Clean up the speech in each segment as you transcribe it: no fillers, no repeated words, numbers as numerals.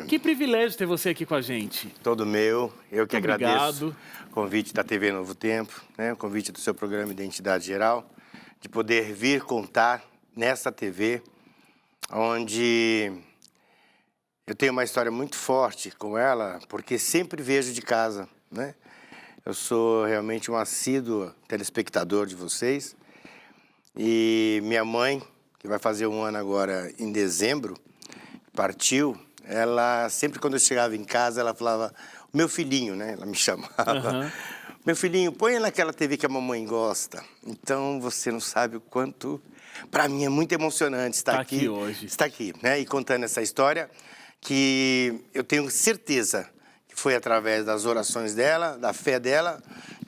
Que privilégio ter você aqui com a gente. Todo meu, eu que agradeço Obrigado. o convite da TV Novo Tempo, né, o convite do seu programa Identidade Geral, de poder vir contar nessa TV, onde eu tenho uma história muito forte com ela, porque sempre vejo de casa, né? Eu sou realmente um assíduo telespectador de vocês e minha mãe, que vai fazer 1 ano agora em dezembro, partiu. Ela, sempre quando eu chegava em casa, ela falava, meu filhinho, né? Ela me chamava. Meu filhinho, põe naquela TV que a mamãe gosta. Então, você não sabe o quanto... Para mim é muito emocionante estar aqui hoje. Estar aqui, né? E contando essa história, que eu tenho certeza que foi através das orações dela, da fé dela,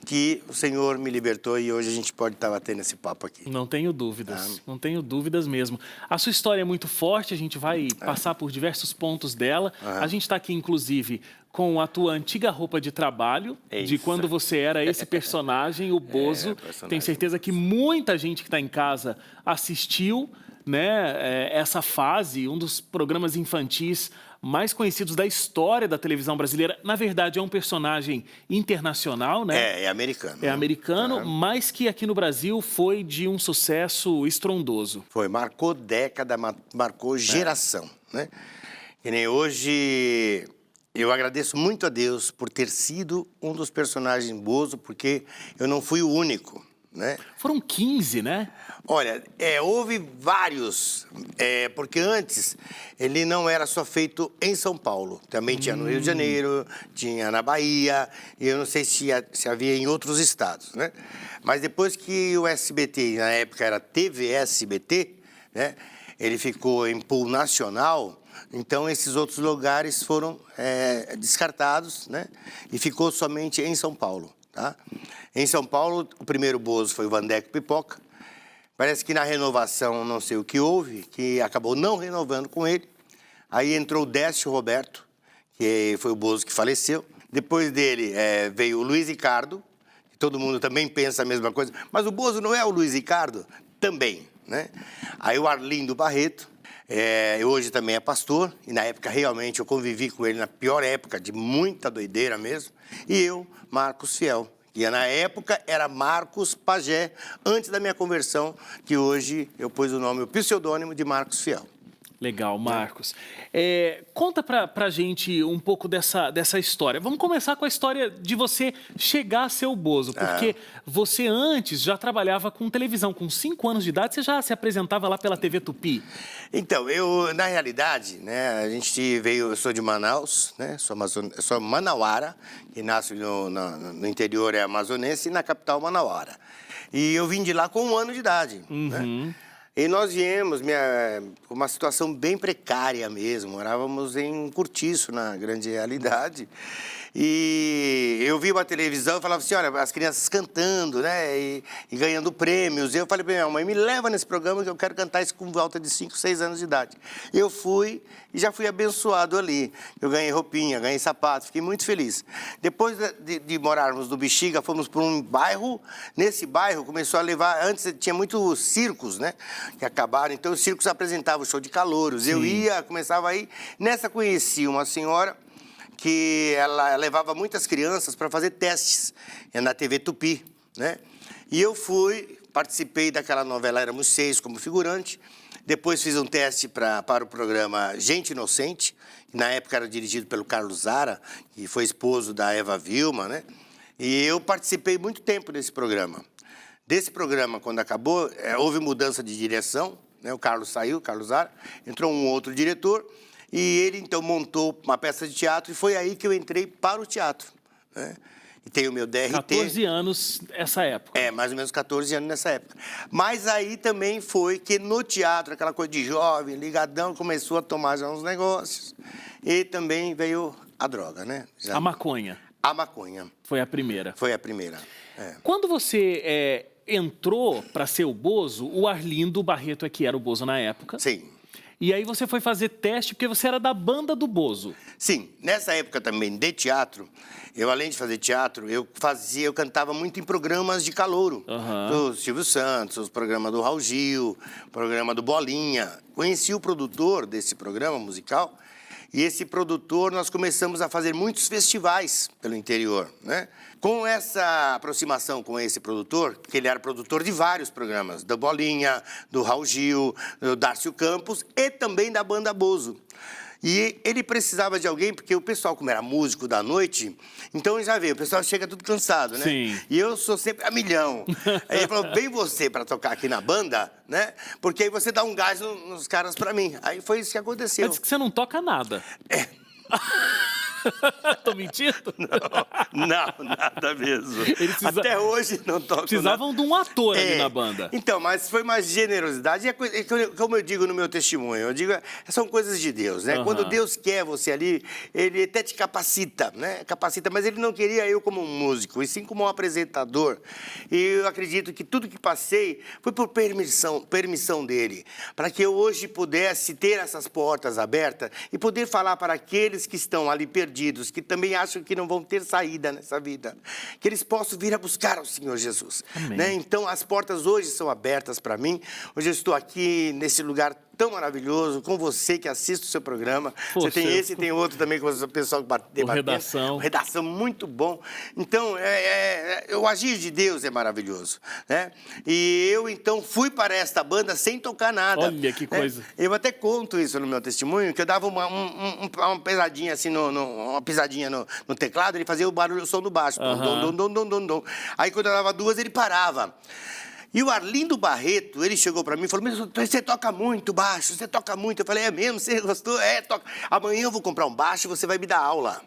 que o Senhor me libertou e hoje a gente pode estar batendo esse papo aqui. Não tenho dúvidas, não tenho dúvidas mesmo. A sua história é muito forte, a gente vai passar por diversos pontos dela. A gente está aqui, inclusive, com a tua antiga roupa de trabalho, de quando você era esse personagem, o Bozo. Tenho certeza que muita gente que está em casa assistiu, né, essa fase, um dos programas infantis mais conhecidos da história da televisão brasileira. Na verdade, é um personagem internacional, né? É americano. É americano, mas que aqui no Brasil foi de um sucesso estrondoso. Foi, marcou década, marcou geração, né? E nem hoje, eu agradeço muito a Deus por ter sido um dos personagens Bozo, porque eu não fui o único, né? Foram 15, né? Olha, houve vários, porque antes ele não era só feito em São Paulo. Também tinha no Rio de Janeiro, tinha na Bahia, e eu não sei se havia em outros estados, né? Mas depois que o SBT, na época era TV SBT, né? Ele ficou em pool nacional, então esses outros lugares foram descartados, né? E ficou somente em São Paulo, tá? Em São Paulo, o primeiro Bozo foi o Vandeco Pipoca. Parece que na renovação, não sei o que houve, que acabou não renovando com ele. Aí entrou o Décio Roberto, que foi o Bozo que faleceu. Depois dele veio o Luiz Ricardo, que todo mundo também pensa a mesma coisa. Mas o Bozo não é o Luiz Ricardo? Também, né? Aí o Arlindo Barreto, hoje também é pastor, e na época realmente eu convivi com ele na pior época, de muita doideira mesmo. E eu, Marcos Fiel. E na época era Marcos Pagé, antes da minha conversão, que hoje eu pus o nome, o pseudônimo de Marcos Fiel. Legal, Marcos. Conta pra gente um pouco dessa história. Vamos começar com a história de você chegar a ser o Bozo, porque você antes já trabalhava com televisão. Com 5 anos de idade, você já se apresentava lá pela TV Tupi. Então, na realidade, né, a gente veio, eu sou de Manaus, né, sou manauara, que nasce no interior é amazonense, e na capital manauara. E eu vim de lá com 1 ano de idade, né? E nós viemos com uma situação bem precária mesmo, morávamos em Cortiço, na grande realidade. E eu vi uma televisão e falava assim, olha, as crianças cantando, né, e ganhando prêmios. E eu falei para minha mãe, me leva nesse programa que eu quero cantar isso com volta de 5, 6 anos de idade. Eu fui e já fui abençoado ali. Eu ganhei roupinha, ganhei sapato, fiquei muito feliz. Depois de morarmos no Bexiga, fomos para um bairro. Nesse bairro começou a levar, antes tinha muitos circos, né, que acabaram. Então os circos apresentavam show de calouros. Sim. Eu ia, começava aí. Nessa conheci uma senhora que ela levava muitas crianças para fazer testes na TV Tupi, né? E eu participei daquela novela, éramos 6 como figurante. Depois fiz um teste para o programa Gente Inocente, que na época era dirigido pelo Carlos Zara, que foi esposo da Eva Vilma, né? E eu participei muito tempo desse programa. Desse programa, quando acabou, houve mudança de direção, né? O Carlos saiu, o Carlos Zara, entrou um outro diretor, e ele, então, montou uma peça de teatro e foi aí que eu entrei para o teatro, né? E tenho o meu DRT. 14 anos essa época. Mais ou menos 14 anos nessa época. Mas aí também foi que no teatro, aquela coisa de jovem, ligadão, começou a tomar já uns negócios. E também veio a droga, né? A maconha. A maconha. Foi a primeira. Foi a primeira. Quando você entrou para ser o Bozo, o Arlindo Barreto que era o Bozo na época. Sim. E aí você foi fazer teste porque você era da banda do Bozo. Sim, nessa época também de teatro, eu além de fazer teatro, eu cantava muito em programas de calouro. Do Silvio Santos, os programas do Raul Gil, programa do Bolinha. Conheci o produtor desse programa musical E esse produtor, nós começamos a fazer muitos festivais pelo interior, né? Com essa aproximação com esse produtor, que ele era produtor de vários programas, do Bolinha, do Raul Gil, do Dárcio Campos e também da banda Bozo. E ele precisava de alguém, porque o pessoal, como era músico da noite, então já vê, o pessoal chega tudo cansado, né? Sim. E eu sou sempre a milhão. Aí ele falou, vem você para tocar aqui na banda, né? Porque aí você dá um gás nos caras para mim. Aí foi isso que aconteceu. Mas diz que você não toca nada. Tô mentindo? Não, nada mesmo. Até hoje não toco. Precisavam de um ator ali na banda. Então, mas foi uma generosidade. Como eu digo no meu testemunho, eu digo, são coisas de Deus, né? Quando Deus quer você ali, ele até te capacita, né? Capacita, mas ele não queria eu como um músico, e sim como um apresentador. E eu acredito que tudo que passei foi por permissão dele, para que eu hoje pudesse ter essas portas abertas e poder falar para aqueles que estão ali perdidos, que também acham que não vão ter saída nessa vida, que eles possam vir a buscar ao Senhor Jesus. Né? Então, as portas hoje são abertas para mim. Hoje eu estou aqui nesse lugar tão maravilhoso, com você que assiste o seu programa. Poxa, você tem esse e tem outro também com o pessoal que debatendo. Redação. Redação muito bom. Então, o agir de Deus é maravilhoso. Né? E eu, então, fui para esta banda sem tocar nada. Olha que coisa. Eu até conto isso no meu testemunho, que eu dava uma pesadinha assim, uma pisadinha no teclado, ele fazia o barulho, o som do baixo. Dom, dom, dom, dom, dom. Aí, quando eu dava duas, ele parava. E o Arlindo Barreto, ele chegou para mim e falou, mas você toca muito baixo, você toca muito. Eu falei, é mesmo? Você gostou? Toca. Amanhã eu vou comprar um baixo e você vai me dar aula.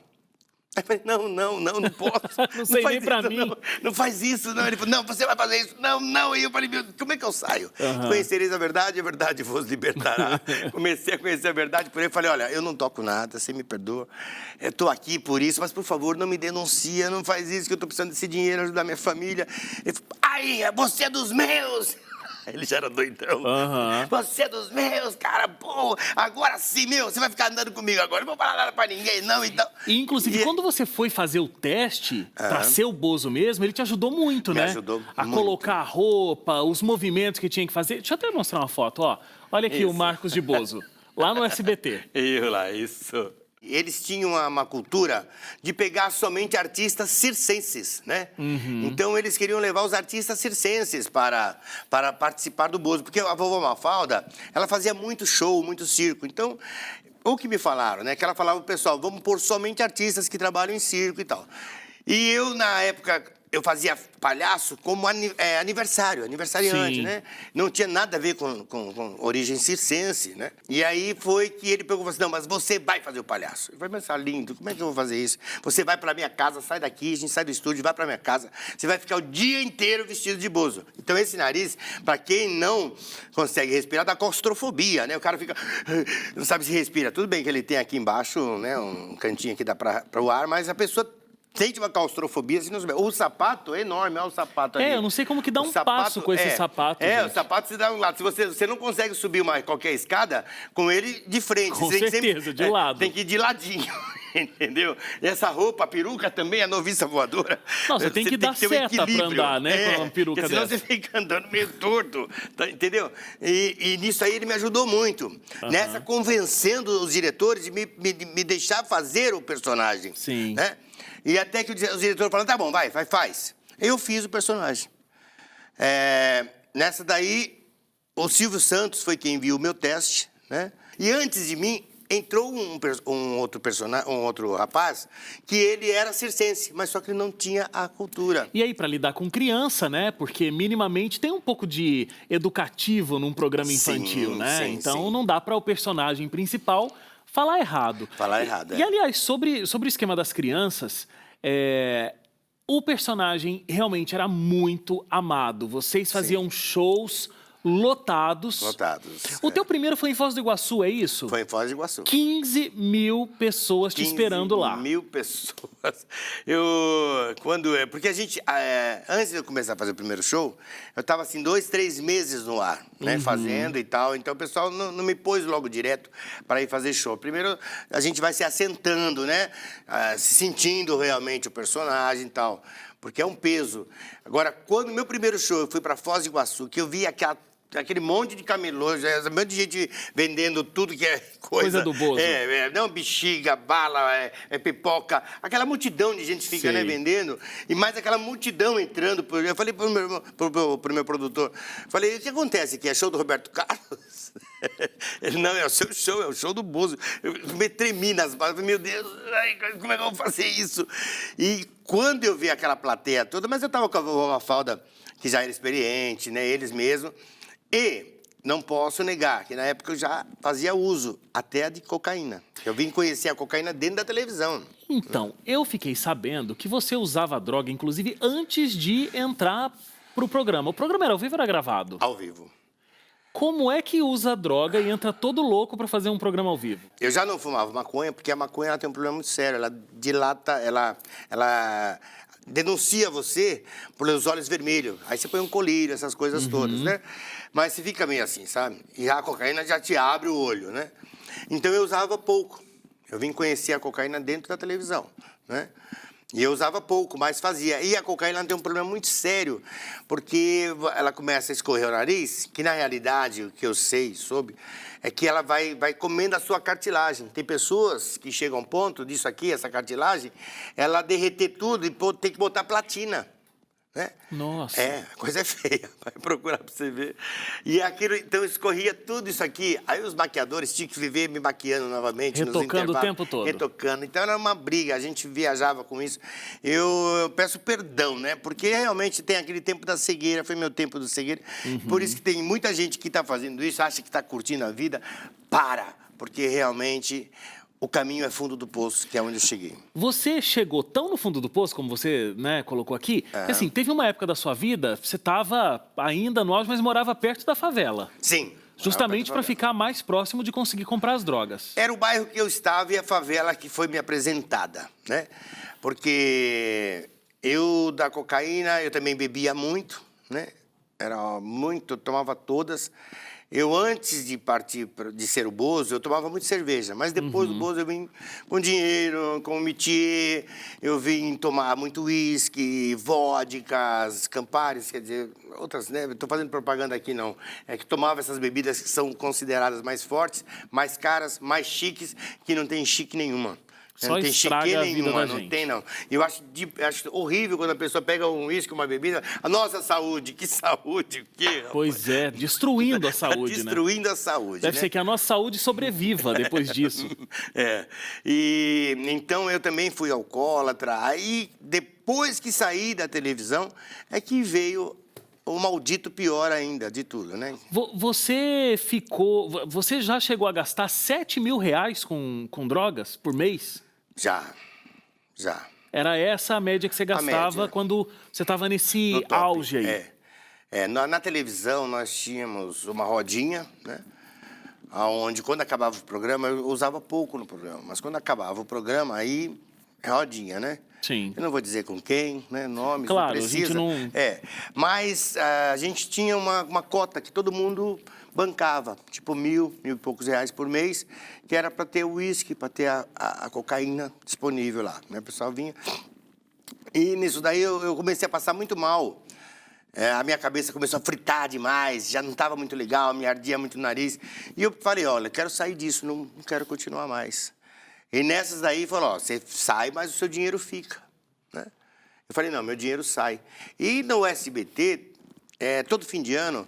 Aí eu falei, não posso. Não sei nem pra mim. Não faz isso, não. Ele falou, não, você vai fazer isso. Não. E eu falei, como é que eu saio? Conhecereis a verdade vos libertará. Comecei a conhecer a verdade por ele. Falei, olha, eu não toco nada, você me perdoa. Eu tô aqui por isso, mas por favor, não me denuncia, não faz isso, que eu tô precisando desse dinheiro, ajudar minha família. Ele falou, você é dos meus. Ele já era doidão. Você é dos meus, cara, pô, agora sim, você vai ficar andando comigo agora, não vou falar nada pra ninguém, não, então... E, inclusive, quando você foi fazer o teste pra ser o Bozo mesmo, ele te ajudou muito, né? Me ajudou a muito. Colocar a roupa, os movimentos que tinha que fazer. Deixa eu até mostrar uma foto, ó. Olha aqui o Marcos de Bozo, lá no SBT. Isso. Eles tinham uma cultura de pegar somente artistas circenses, né? Então, eles queriam levar os artistas circenses para participar do Bozo. Porque a vovó Mafalda, ela fazia muito show, muito circo. Então, o que me falaram, né? Que ela falava pro pessoal, vamos pôr somente artistas que trabalham em circo e tal. E eu, na época... Eu fazia palhaço como aniversariante, né? Não tinha nada a ver com origem circense, né? E aí foi que ele pegou e falou assim, não, mas você vai fazer o palhaço. Eu falei, mas tá lindo, como é que eu vou fazer isso? Você vai pra minha casa, sai daqui, a gente sai do estúdio, vai pra minha casa, você vai ficar o dia inteiro vestido de Bozo. Então esse nariz, pra quem não consegue respirar, dá claustrofobia, né? O cara fica, não sabe se respira. Tudo bem que ele tem aqui embaixo, né, um cantinho que dá para o ar, mas a pessoa... sente uma claustrofobia, assim, o sapato é enorme, olha o sapato ali. Eu não sei como que dá um passo com esse sapato. O sapato se dá um lado. Se você não consegue subir qualquer escada com ele de frente. Com certeza, de lado. Tem que ir de ladinho, entendeu? E essa roupa, a peruca também, a noviça voadora. Nossa, tem que dar seta pra andar, né, com uma peruca dessa. Senão você fica andando meio torto, tá, entendeu? E nisso aí ele me ajudou muito. Nessa, convencendo os diretores de me deixar fazer o personagem. Sim. Né? E até que o diretor falou, tá bom, faz. Eu fiz o personagem. Nessa daí, o Silvio Santos foi quem viu o meu teste, né? E antes de mim, entrou um outro rapaz, que ele era circense, mas só que ele não tinha a cultura. E aí, para lidar com criança, né? Porque minimamente tem um pouco de educativo num programa infantil, né? Então não dá para o personagem principal... falar errado. E, aliás, sobre o esquema das crianças, o personagem realmente era muito amado. Vocês faziam shows lotados. O teu primeiro foi em Foz do Iguaçu, é isso? Foi em Foz do Iguaçu. 15 mil pessoas te esperando lá. 15 mil pessoas. Porque a gente, antes de eu começar a fazer o primeiro show, eu estava assim 2, 3 meses no ar, né, fazendo e tal. Então o pessoal não me pôs logo direto para ir fazer show. Primeiro a gente vai se assentando, né, se sentindo realmente o personagem e tal. Porque é um peso. Agora, quando meu primeiro show eu fui para Foz do Iguaçu, que eu vi aquele monte de camelô, um monte de gente vendendo tudo que é coisa do Bozo. Não, bexiga, bala, pipoca. Aquela multidão de gente fica, né, vendendo. E mais aquela multidão entrando. Eu falei pro meu produtor, falei, o que acontece aqui? É show do Roberto Carlos? Ele, não, é o seu show, é o show do Bozo. Eu me tremi nas balas, meu Deus, como é que eu vou fazer isso? E quando eu vi aquela plateia toda, mas eu tava com a Mafalda, que já era experiente, né, eles mesmos. E não posso negar que na época eu já fazia uso até de cocaína. Eu vim conhecer a cocaína dentro da televisão. Então, eu fiquei sabendo que você usava droga, inclusive, antes de entrar pro programa. O programa era ao vivo ou era gravado? Ao vivo. Como é que usa droga e entra todo louco para fazer um programa ao vivo? Eu já não fumava maconha, porque a maconha ela tem um problema muito sério. Ela dilata, ela denuncia você pelos olhos vermelhos. Aí você põe um colírio, essas coisas todas, né? Mas você fica meio assim, sabe? E a cocaína já te abre o olho, né? Então eu usava pouco. Eu vim conhecer a cocaína dentro da televisão, né? E eu usava pouco, mas fazia. E a cocaína tem um problema muito sério, porque ela começa a escorrer o nariz, que na realidade, o que eu sei sobre, é que ela vai comendo a sua cartilagem. Tem pessoas que chegam a um ponto disso aqui, essa cartilagem, ela derreter tudo e tem que botar platina. Né? Nossa. A coisa é feia, vai procurar pra você ver. E aquilo, então, escorria tudo isso aqui. Aí os maquiadores tinham que viver me maquiando novamente. Retocando o tempo todo. Retocando. Então era uma briga, a gente viajava com isso. Eu peço perdão, né? Porque realmente tem aquele tempo da cegueira, foi meu tempo da cegueira. Por isso que tem muita gente que tá fazendo isso, acha que tá curtindo a vida. Porque realmente o caminho é fundo do poço, que é onde eu cheguei. Você chegou tão no fundo do poço, como você, né, colocou aqui, que assim, teve uma época da sua vida, você estava ainda no auge, mas morava perto da favela. Sim. Justamente para ficar mais próximo de conseguir comprar as drogas. Era o bairro que eu estava e a favela que foi me apresentada, né? Porque eu, da cocaína, eu também bebia muito, né? Era muito, tomava todas. Eu, antes de partir de ser o Bozo, eu tomava muito cerveja. Mas depois do Bozo, eu vim com dinheiro, com métier. Eu vim tomar muito uísque, vodkas, Campares, quer dizer, outras, né? Estou fazendo propaganda aqui, não. É que tomava essas bebidas que são consideradas mais fortes, mais caras, mais chiques, que não tem chique nenhuma. Só não tem estraga chique a vida nenhuma, da não gente. tem, não. Eu acho horrível quando a pessoa pega um uísque, uma bebida. A nossa saúde, que saúde, o quê? Rapaz? Pois é, destruindo a saúde, Destruindo a saúde, Deve né? ser que a nossa saúde sobreviva depois disso. E então eu também fui alcoólatra. Aí, depois que saí da televisão, é que veio o maldito pior ainda de tudo, né? Você já chegou a gastar 7 mil reais com drogas por mês? Já. Era essa a média que você gastava quando você estava nesse auge aí? Na televisão, nós tínhamos uma rodinha, né? Onde, quando acabava o programa, eu usava pouco no programa. Mas quando acabava o programa, aí é rodinha, né? Sim. Eu não vou dizer com quem, né? Nomes, claro, não precisa. A gente não... Mas a gente tinha uma cota que todo mundo bancava, tipo mil e poucos reais por mês, que era para ter o uísque, para ter a cocaína disponível lá, né? O pessoal vinha. E nisso daí eu comecei a passar muito mal. A minha cabeça começou a fritar demais, já não estava muito legal, me ardia muito o nariz. E eu falei, olha, quero sair disso, não quero continuar mais. E nessas daí, falou, ó, você sai, mas o seu dinheiro fica, né? Eu falei, não, meu dinheiro sai. E no SBT, todo fim de ano,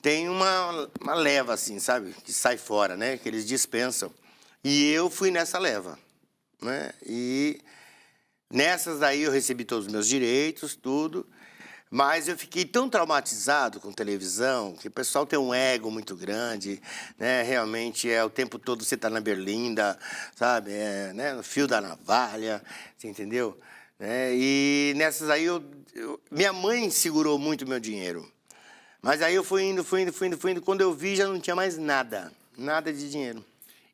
tem uma leva, assim, sabe? Que sai fora, né? Que eles dispensam. E eu fui nessa leva, né? E nessas daí eu recebi todos os meus direitos, tudo. Mas eu fiquei tão traumatizado com televisão, que o pessoal tem um ego muito grande, né? Realmente o tempo todo você está na berlinda, sabe? Né? No fio da navalha, você entendeu? E nessas aí, minha mãe segurou muito meu dinheiro. Mas aí eu fui indo. Quando eu vi, já não tinha mais nada de dinheiro.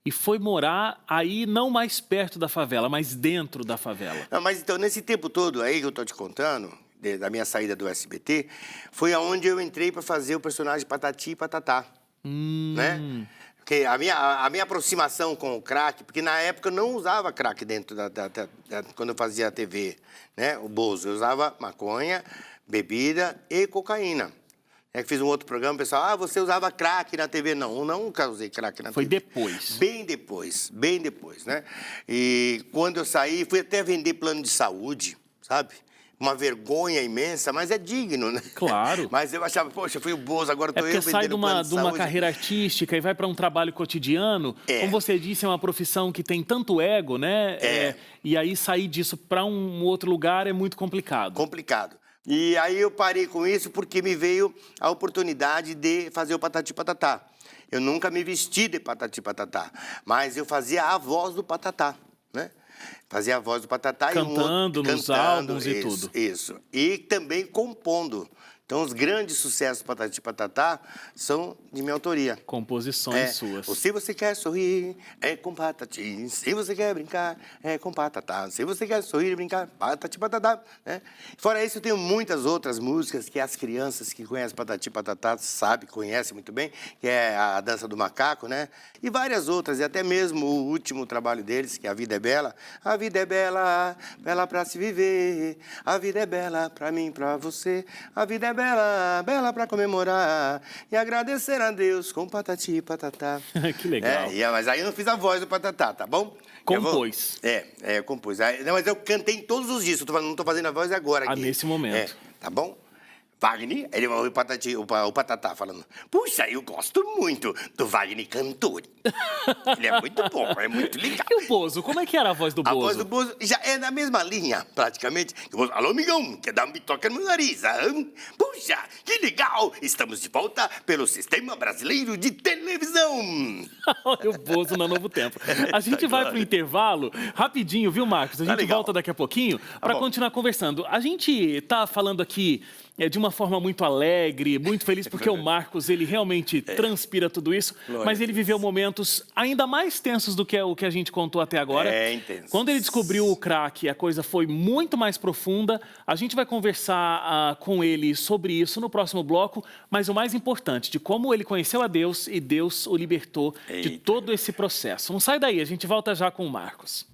E foi morar aí, não mais perto da favela, mas dentro da favela. Não, mas então, nesse tempo todo aí que eu estou te contando, da minha saída do SBT, foi aonde eu entrei para fazer o personagem Patati e Patatá, né? Porque a minha aproximação com o crack, porque na época eu não usava crack dentro quando eu fazia a TV, né? O Bozo, eu usava maconha, bebida e cocaína. Que fiz um outro programa, o pessoal, você usava crack na TV. Não, eu nunca usei crack na TV. Foi depois. Bem depois, né? E quando eu saí, fui até vender plano de saúde, sabe? Uma vergonha imensa, mas é digno, né? Claro. Mas eu achava, poxa, fui o Bozo, agora estou eu vendendo sai de plano de uma saúde. carreira artística e vai para um trabalho cotidiano. Como você disse, é uma profissão que tem tanto ego, né? E aí sair disso para um outro lugar é muito complicado. Complicado. E aí eu parei com isso porque me veio a oportunidade de fazer o Patati Patatá. Eu nunca me vesti de Patati Patatá, mas eu fazia a voz do Patatá, né? Fazia a voz do Patatá. Cantando nos álbuns e tudo. Isso. E também compondo. Então, os grandes sucessos do Patati Patatá são de minha autoria. Composições suas. Se você quer sorrir, é com Patati. Se você quer brincar, é com Patatá. Se você quer sorrir e brincar, Patati Patatá. Né? Fora isso, eu tenho muitas outras músicas que as crianças que conhecem Patati Patatá conhecem muito bem, que é a Dança do Macaco, né? E várias outras, e até mesmo o último trabalho deles, que é A Vida é Bela. A vida é bela, bela pra se viver. A vida é bela pra mim, pra você. A vida é bela, bela pra comemorar e agradecer a Deus com Patati Patatá. Que legal. Mas aí eu não fiz a voz do Patatá, tá bom? Compôs. Eu compus. Não, mas eu cantei em todos os discos, não tô fazendo a voz agora aqui. Nesse momento. Tá bom? Wagner, o Patatá falando, puxa, eu gosto muito do Wagner cantor. Ele é muito bom, é muito legal. E o Bozo, como é que era a voz do Bozo? A voz do Bozo já é na mesma linha, praticamente. Alô, amigão, quer dar um bitoca no meu nariz? Puxa, que legal! Estamos de volta pelo Sistema Brasileiro de Televisão. Olha o Bozo no Novo Tempo. A gente vai pro intervalo rapidinho, viu, Marcos? A gente volta daqui a pouquinho para continuar conversando. A gente tá falando aqui de uma forma muito alegre, muito feliz, porque o Marcos, ele realmente transpira tudo isso, mas ele viveu momentos ainda mais tensos do que o que a gente contou até agora. Intenso. Quando ele descobriu o crack, a coisa foi muito mais profunda. A gente vai conversar com ele sobre isso no próximo bloco, mas o mais importante, de como ele conheceu a Deus e Deus o libertou de todo esse processo. Não sai daí, a gente volta já com o Marcos.